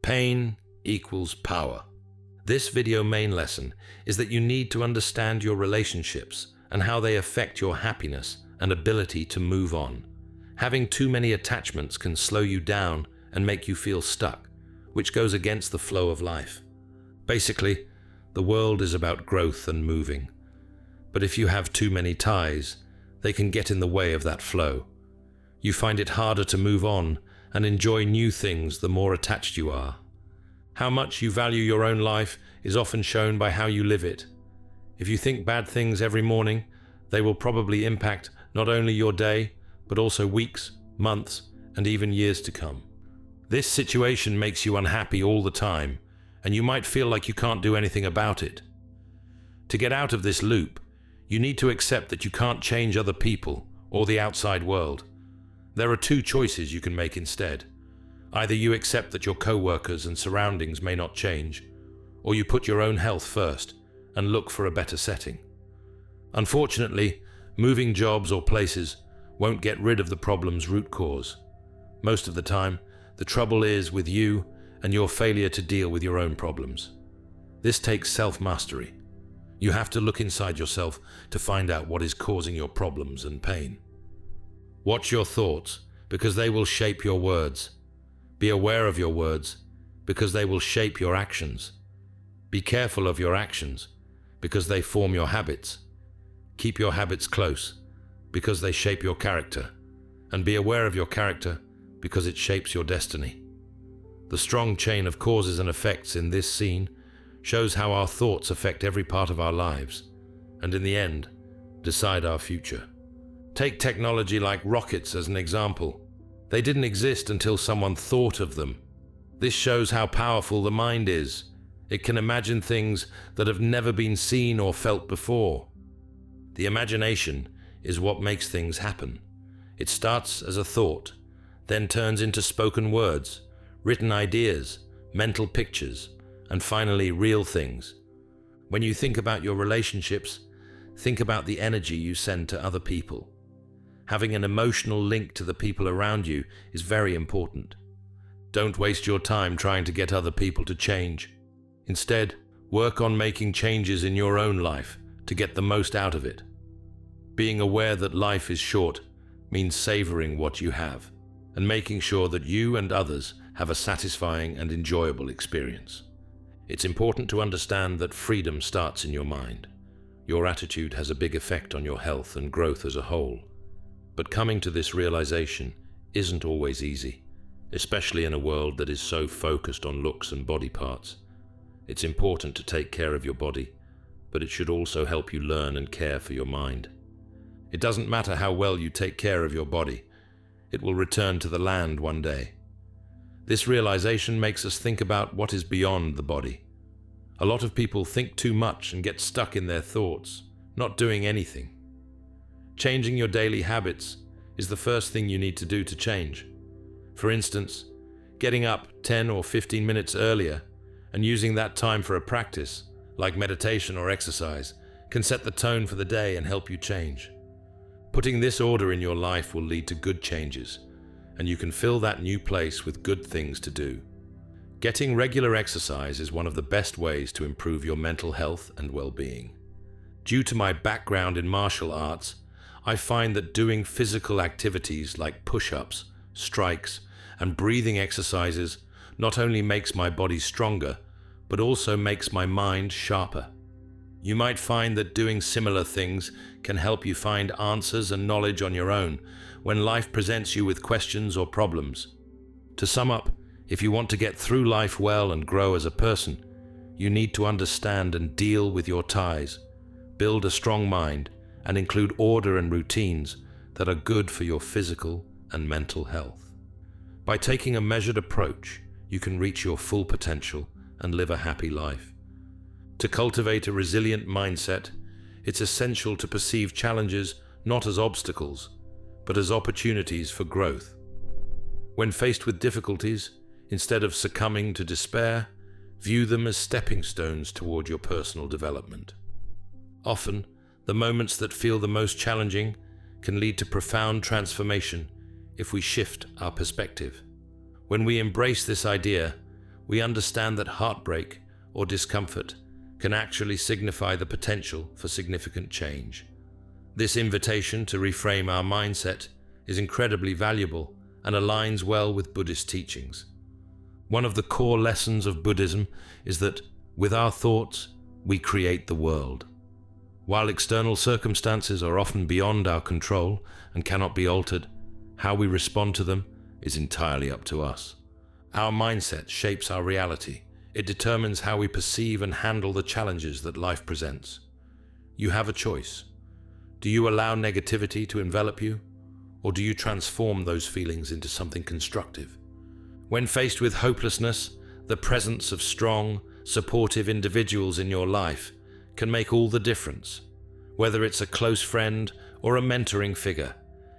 Pain equals power. This video main lesson is that you need to understand your relationships and how they affect your happiness and ability to move on. Having too many attachments can slow you down and make you feel stuck, which goes against the flow of life. Basically, the world is about growth and moving. But if you have too many ties, they can get in the way of that flow. You find it harder to move on and enjoy new things the more attached you are. How much you value your own life is often shown by how you live it. If you think bad things every morning, they will probably impact not only your day, but also weeks, months, and even years to come. This situation makes you unhappy all the time, and you might feel like you can't do anything about it. To get out of this loop, you need to accept that you can't change other people or the outside world. There are two choices you can make instead. Either you accept that your co-workers and surroundings may not change, or you put your own health first and look for a better setting. Unfortunately, moving jobs or places won't get rid of the problem's root cause. Most of the time, the trouble is with you and your failure to deal with your own problems. This takes self-mastery. You have to look inside yourself to find out what is causing your problems and pain. Watch your thoughts, because they will shape your words. Be aware of your words, because they will shape your actions. Be careful of your actions, because they form your habits. Keep your habits close, because they shape your character. And be aware of your character, because it shapes your destiny. The strong chain of causes and effects in this scene shows how our thoughts affect every part of our lives, and in the end, decide our future. Take technology like rockets as an example. They didn't exist until someone thought of them. This shows how powerful the mind is. It can imagine things that have never been seen or felt before. The imagination is what makes things happen. It starts as a thought, then turns into spoken words, written ideas, mental pictures, and finally real things. When you think about your relationships, think about the energy you send to other people. Having an emotional link to the people around you is very important. Don't waste your time trying to get other people to change. Instead, work on making changes in your own life to get the most out of it. Being aware that life is short means savoring what you have and making sure that you and others have a satisfying and enjoyable experience. It's important to understand that freedom starts in your mind. Your attitude has a big effect on your health and growth as a whole. But coming to this realization isn't always easy, especially in a world that is so focused on looks and body parts. It's important to take care of your body, but it should also help you learn and care for your mind. It doesn't matter how well you take care of your body, it will return to the land one day. This realization makes us think about what is beyond the body. A lot of people think too much and get stuck in their thoughts, not doing anything. Changing your daily habits is the first thing you need to do to change. For instance, getting up 10 or 15 minutes earlier and using that time for a practice, like meditation or exercise, can set the tone for the day and help you change. Putting this order in your life will lead to good changes, and you can fill that new place with good things to do. Getting regular exercise is one of the best ways to improve your mental health and well-being. Due to my background in martial arts, I find that doing physical activities like push-ups, strikes, and breathing exercises not only makes my body stronger, but also makes my mind sharper. You might find that doing similar things can help you find answers and knowledge on your own when life presents you with questions or problems. To sum up, if you want to get through life well and grow as a person, you need to understand and deal with your ties, build a strong mind, and include order and routines that are good for your physical and mental health. By taking a measured approach, you can reach your full potential and live a happy life. To cultivate a resilient mindset, it's essential to perceive challenges not as obstacles, but as opportunities for growth. When faced with difficulties, instead of succumbing to despair, view them as stepping stones toward your personal development. Often, the moments that feel the most challenging can lead to profound transformation if we shift our perspective. When we embrace this idea, we understand that heartbreak or discomfort can actually signify the potential for significant change. This invitation to reframe our mindset is incredibly valuable and aligns well with Buddhist teachings. One of the core lessons of Buddhism is that, with our thoughts, we create the world. While external circumstances are often beyond our control and cannot be altered, how we respond to them is entirely up to us. Our mindset shapes our reality. It determines how we perceive and handle the challenges that life presents. You have a choice. Do you allow negativity to envelop you, or do you transform those feelings into something constructive? When faced with hopelessness, the presence of strong, supportive individuals in your life can make all the difference. Whether it's a close friend or a mentoring figure,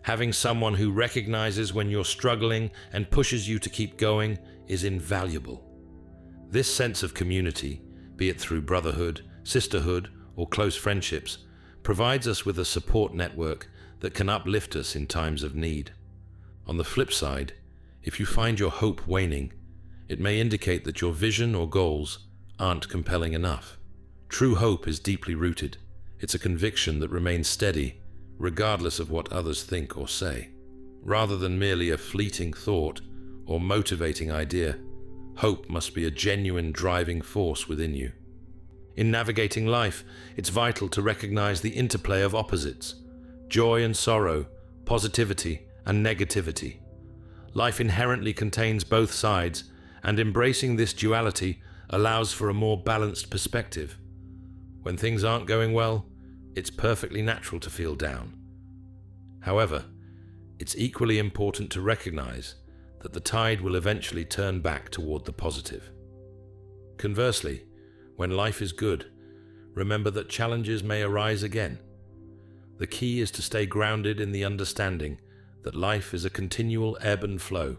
having someone who recognizes when you're struggling and pushes you to keep going is invaluable. This sense of community, be it through brotherhood, sisterhood, or close friendships, provides us with a support network that can uplift us in times of need. On the flip side, if you find your hope waning, it may indicate that your vision or goals aren't compelling enough. True hope is deeply rooted. It's a conviction that remains steady, regardless of what others think or say. Rather than merely a fleeting thought or motivating idea, hope must be a genuine driving force within you. In navigating life, it's vital to recognize the interplay of opposites: joy and sorrow, positivity and negativity. Life inherently contains both sides, and embracing this duality allows for a more balanced perspective. When things aren't going well, it's perfectly natural to feel down. However, it's equally important to recognize that the tide will eventually turn back toward the positive. Conversely, when life is good, remember that challenges may arise again. The key is to stay grounded in the understanding that life is a continual ebb and flow,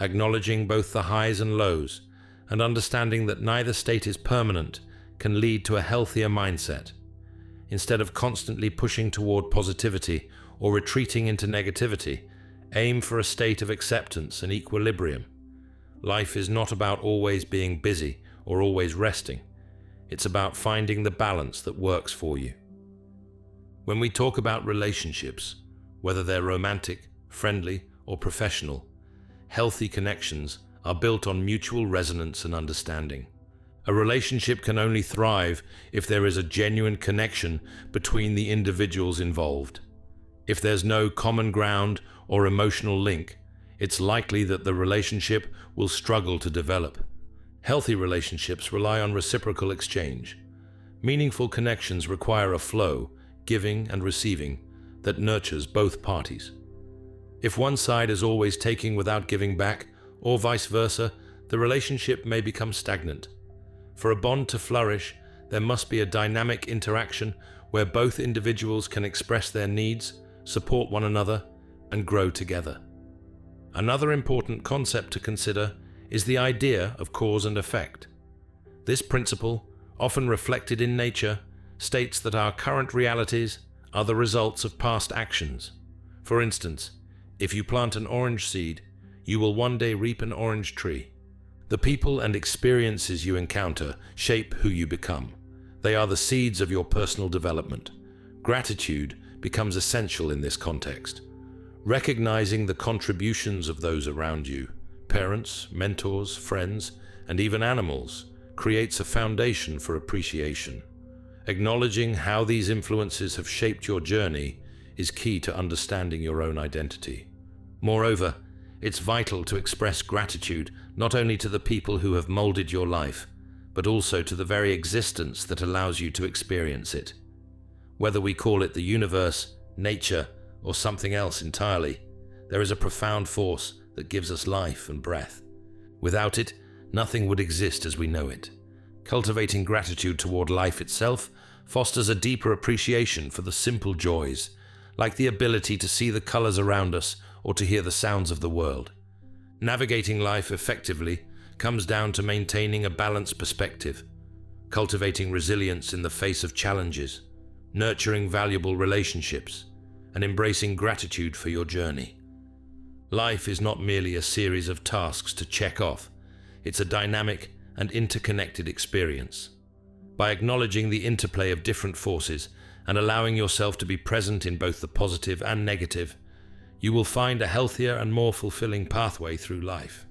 acknowledging both the highs and lows, and understanding that neither state is permanent can lead to a healthier mindset. Instead of constantly pushing toward positivity or retreating into negativity, aim for a state of acceptance and equilibrium. Life is not about always being busy or always resting. It's about finding the balance that works for you. When we talk about relationships, whether they're romantic, friendly, or professional, healthy connections are built on mutual resonance and understanding. A relationship can only thrive if there is a genuine connection between the individuals involved. If there's no common ground or emotional link, it's likely that the relationship will struggle to develop. Healthy relationships rely on reciprocal exchange. Meaningful connections require a flow, giving and receiving, that nurtures both parties. If one side is always taking without giving back, or vice versa, the relationship may become stagnant. For a bond to flourish, there must be a dynamic interaction where both individuals can express their needs, support one another, and grow together. Another important concept to consider is the idea of cause and effect. This principle, often reflected in nature, states that our current realities are the results of past actions. For instance, if you plant an orange seed, you will one day reap an orange tree. The people and experiences you encounter shape who you become. They are the seeds of your personal development. Gratitude becomes essential in this context. Recognizing the contributions of those around you, parents, mentors, friends, and even animals, creates a foundation for appreciation. Acknowledging how these influences have shaped your journey is key to understanding your own identity. Moreover, it's vital to express gratitude not only to the people who have molded your life, but also to the very existence that allows you to experience it. Whether we call it the universe, nature, or something else entirely, there is a profound force that gives us life and breath. Without it, nothing would exist as we know it. Cultivating gratitude toward life itself fosters a deeper appreciation for the simple joys, like the ability to see the colors around us or to hear the sounds of the world. Navigating life effectively comes down to maintaining a balanced perspective, cultivating resilience in the face of challenges, nurturing valuable relationships, and embracing gratitude for your journey. Life is not merely a series of tasks to check off. It's a dynamic and interconnected experience. By acknowledging the interplay of different forces and allowing yourself to be present in both the positive and negative, you will find a healthier and more fulfilling pathway through life.